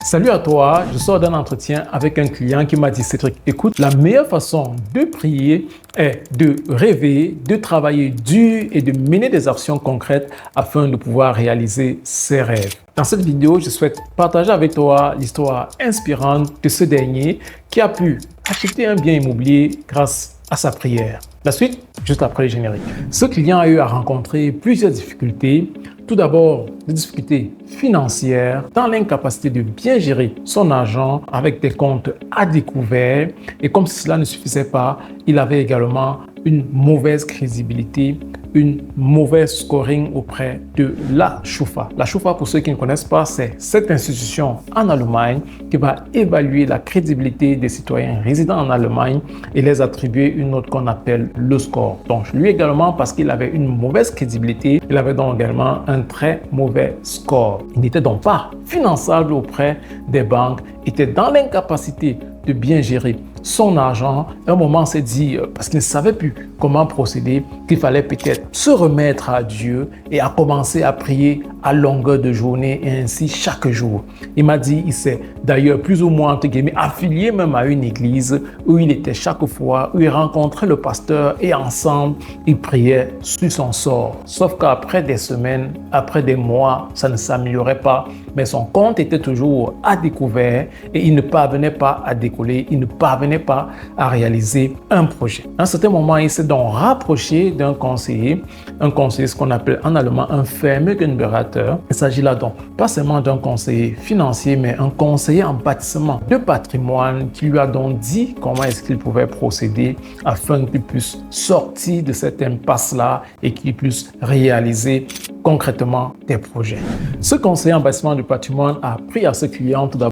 Salut à toi, je sors d'un entretien avec un client qui m'a dit: Cédric, écoute, la meilleure façon de prier est de rêver, de travailler dur et de mener des actions concrètes afin de pouvoir réaliser ses rêves. Dans cette vidéo, je souhaite partager avec toi l'histoire inspirante de ce dernier qui a pu acheter un bien immobilier grâce à sa prière. La suite, juste après le générique. Ce client a eu à rencontrer plusieurs difficultés. Tout d'abord, des difficultés financières, dans l'incapacité de bien gérer son argent avec des comptes à découvert. Et comme si cela ne suffisait pas, il avait également une mauvaise crédibilité, une mauvaise scoring auprès de la Schufa. La Schufa, pour ceux qui ne connaissent pas, c'est cette institution en Allemagne qui va évaluer la crédibilité des citoyens résidant en Allemagne et les attribuer une note qu'on appelle le score. Donc lui également, parce qu'il avait une mauvaise crédibilité, il avait donc également un très mauvais score. Il n'était donc pas finançable auprès des banques, était dans l'incapacité de bien gérer son argent. À un moment, s'est dit, parce qu'il ne savait plus comment procéder, qu'il fallait peut-être se remettre à Dieu et à commencer à prier à longueur de journée et ainsi chaque jour. Il m'a dit, il s'est d'ailleurs plus ou moins, entre guillemets, affilié même à une église où il était chaque fois, où il rencontrait le pasteur et ensemble, ils priaient sur son sort. Sauf qu'après des semaines, après des mois, ça ne s'améliorait pas, mais son compte était toujours à découvert et il ne parvenait pas à décoller, il ne parvenait pas à réaliser un projet. À un certain moment, il s'est donc rapproché d'un conseiller, ce qu'on appelle en allemand un Vermögenberater. Il s'agit là donc pas seulement d'un conseiller financier, mais un conseiller en bâtiment de patrimoine qui lui a donc dit comment est-ce qu'il pouvait procéder afin qu'il puisse sortir de cette impasse-là et qu'il puisse réaliser concrètement des projets. Ce conseiller en bâtiment de patrimoine a appris à ce client tout d'abord